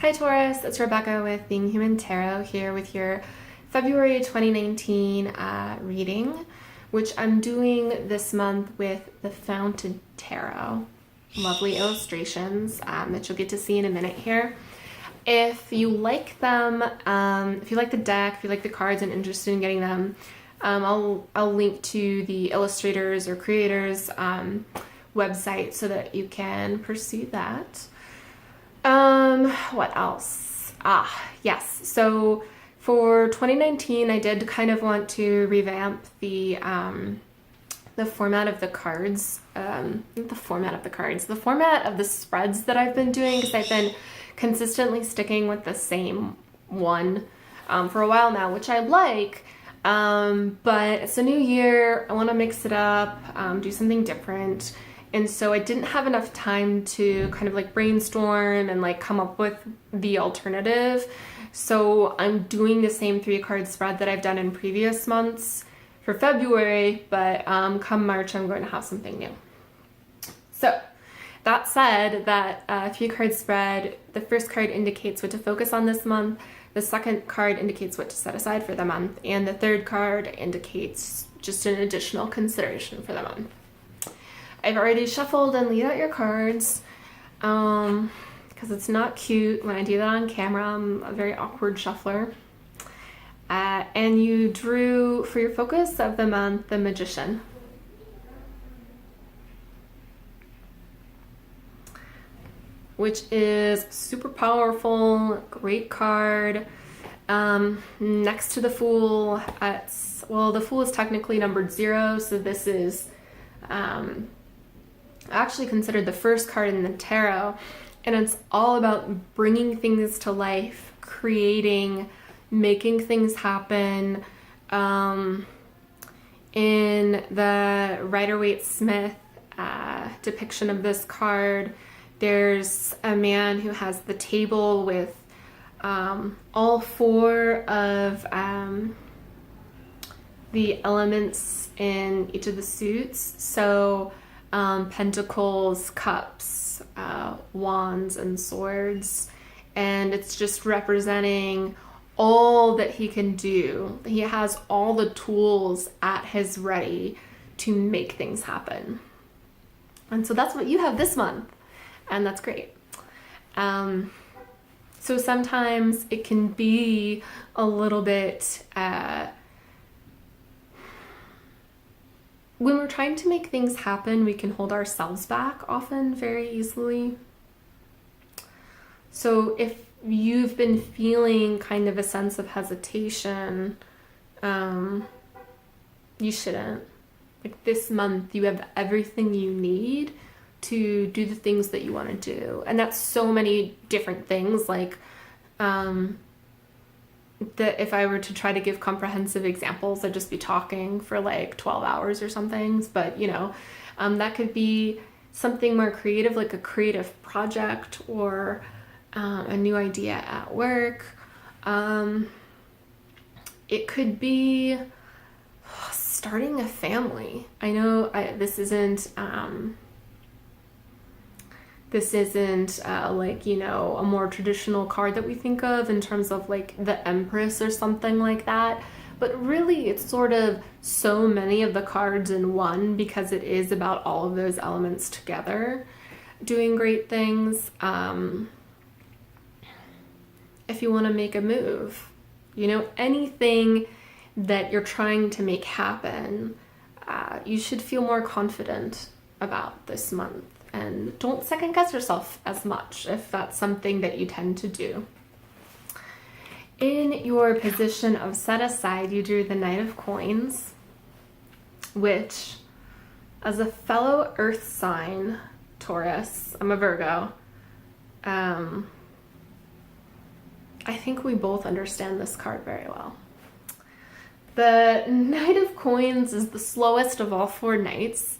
Hi Taurus, it's Rebecca with Being Human Tarot here with your February 2019 reading, which I'm doing this month with the Fountain Tarot. Lovely illustrations that you'll get to see in a minute here. If you like them, if you like the deck, if you like the cards and interested in getting them, I'll link to the illustrators or creators website so that you can pursue that. What else? Yes. So for 2019, I did kind of want to revamp the format of the cards, the format of the spreads that I've been doing, because I've been consistently sticking with the same one, for a while now, which I like. But it's a new year. I want to mix it up, do something different. And so I didn't have enough time to kind of like brainstorm and like come up with the alternative. So I'm doing the same 3-card spread that I've done in previous months for February, but come March, I'm going to have something new. So that said, that 3-card spread, the first card indicates what to focus on this month. The second card indicates what to set aside for the month. And the third card indicates just an additional consideration for the month. I've already shuffled and laid out your cards because it's not cute when I do that on camera. I'm a very awkward shuffler. And you drew, for your focus of the month, the Magician. Which is super powerful, great card. Next to the Fool, the Fool is technically numbered 0, so this is actually considered the first card in the tarot, and it's all about bringing things to life, creating, making things happen. In the Rider-Waite-Smith depiction of this card, there's a man who has the table with all 4 of the elements in each of the suits. So pentacles, cups, wands, and swords. And it's just representing all that he can do. He has all the tools at his ready to make things happen. And so that's what you have this month. And that's great. So sometimes it can be a little bit, when we're trying to make things happen, we can hold ourselves back often very easily. So if you've been feeling kind of a sense of hesitation, you shouldn't. Like this month, you have everything you need to do the things that you want to do. And that's so many different things. Like, that if I were to try to give comprehensive examples, I'd just be talking for like 12 hours or something. But, that could be something more creative, like a creative project or a new idea at work. It could be starting a family. I know this isn't like, a more traditional card that we think of in terms of like the Empress or something like that. But really it's sort of so many of the cards in one, because it is about all of those elements together doing great things. If you want to make a move, anything that you're trying to make happen, you should feel more confident about this month. And don't second guess yourself as much if that's something that you tend to do. In your position of set aside, you drew the Knight of Coins, which, as a fellow earth sign, Taurus, I'm a Virgo, I think we both understand this card very well. The Knight of Coins is the slowest of all 4 knights.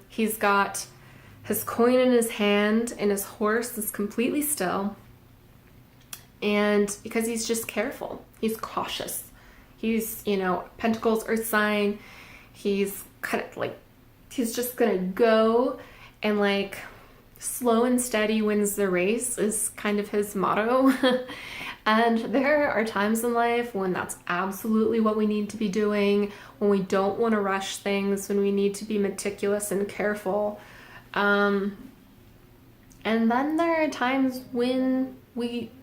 He's got his coin in his hand, and his horse is completely still. And because he's just careful, he's cautious. He's, Pentacles, earth sign. He's kind of like, he's just gonna go and like slow and steady wins the race is kind of his motto. And there are times in life when that's absolutely what we need to be doing, when we don't want to rush things, when we need to be meticulous and careful. And then there are times when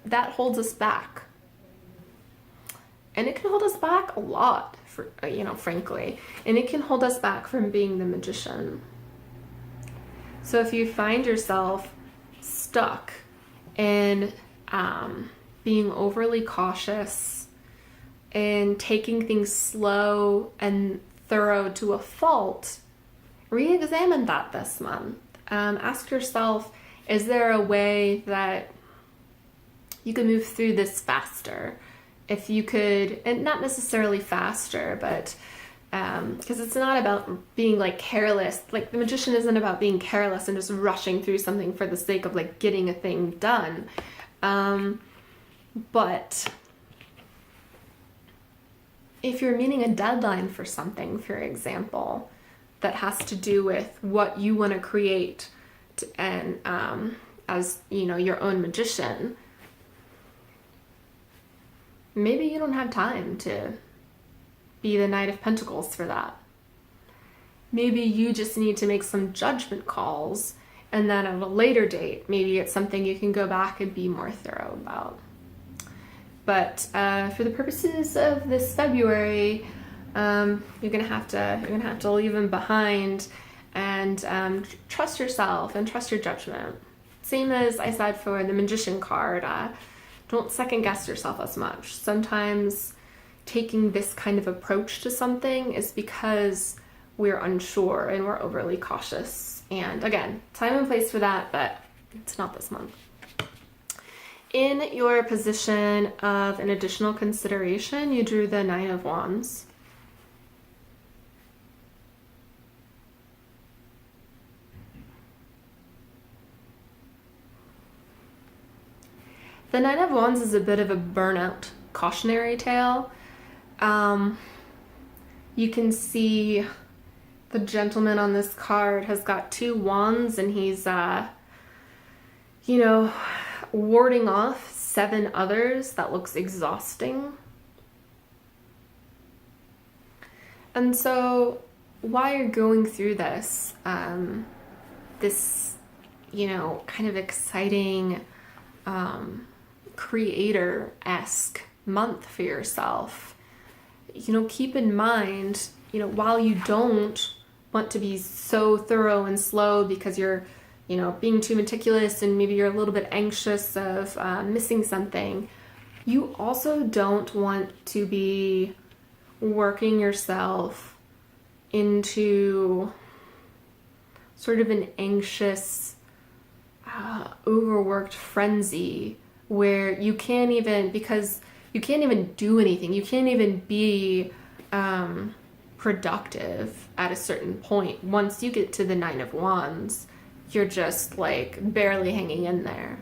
that holds us back. And it can hold us back a lot, frankly. And it can hold us back from being the magician. So if you find yourself stuck in being overly cautious and taking things slow and thorough to a fault, re-examine that this month. Ask yourself, is there a way that you can move through this faster? If you could, and not necessarily faster, but because it's not about being like careless. Like the magician isn't about being careless and just rushing through something for the sake of like getting a thing done. But if you're meeting a deadline for something, for example, that has to do with what you want to create, and as your own magician, maybe you don't have time to be the Knight of Pentacles for that. Maybe you just need to make some judgment calls, and then at a later date, maybe it's something you can go back and be more thorough about. But for the purposes of this February, you're gonna have to leave them behind, and trust yourself and trust your judgment. Same as I said for the Magician card. Don't second guess yourself as much. Sometimes taking this kind of approach to something is because we're unsure and we're overly cautious. And again, time and place for that, but it's not this month. In your position of an additional consideration, you drew the Nine of Wands. The Nine of Wands is a bit of a burnout cautionary tale. You can see the gentleman on this card has got 2 wands, and he's, warding off 7 others. That looks exhausting. And so while you're going through this, kind of exciting, creator-esque month for yourself, keep in mind, while you don't want to be so thorough and slow because you're, being too meticulous and maybe you're a little bit anxious of missing something, you also don't want to be working yourself into sort of an anxious, overworked frenzy where you can't even do anything. You can't even be productive at a certain point. Once you get to the Nine of Wands, you're just like barely hanging in there.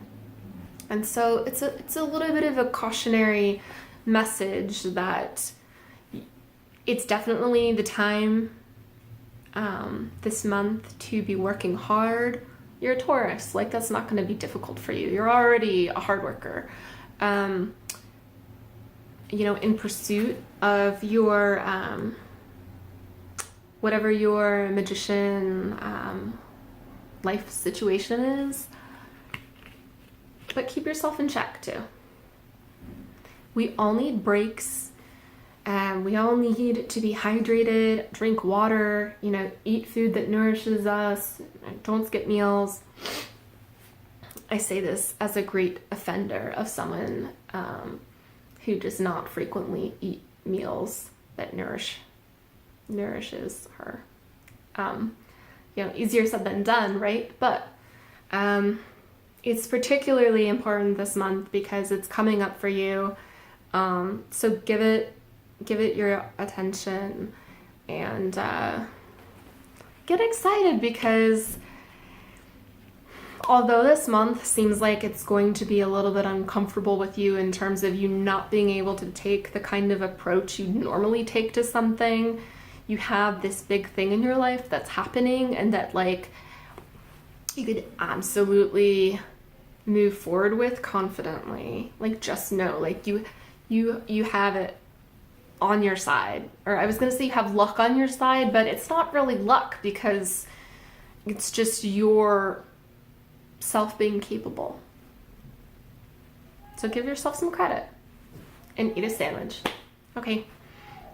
And so it's a little bit of a cautionary message that it's definitely the time this month to be working hard. You're a Taurus, like that's not going to be difficult for you. You're already a hard worker. In pursuit of your whatever your magician life situation is, but keep yourself in check too. We all need breaks, and we all need to be hydrated, drink water, eat food that nourishes us, don't skip meals. I say this as a great offender of someone who does not frequently eat meals that nourishes her. Easier said than done, right? But it's particularly important this month because it's coming up for you. So give it your attention, and get excited, because although this month seems like it's going to be a little bit uncomfortable with you in terms of you not being able to take the kind of approach you normally take to something, you have this big thing in your life that's happening, and that you could absolutely move forward with confidently. Like, just know, like, you have it on your side. Or I was gonna say you have luck on your side, but it's not really luck because it's just your self being capable. So give yourself some credit and eat a sandwich. Okay,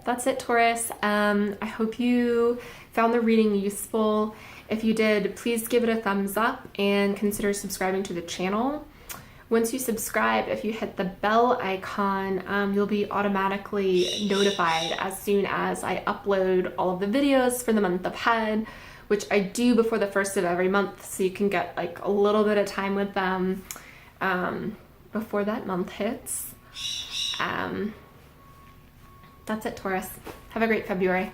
that's it, Taurus. I hope you found the reading useful. If you did, please give it a thumbs up and consider subscribing to the channel. Once you subscribe, if you hit the bell icon, you'll be automatically notified as soon as I upload all of the videos for the month ahead, which I do before the first of every month, so you can get like a little bit of time with them before that month hits. That's it, Taurus. Have a great February.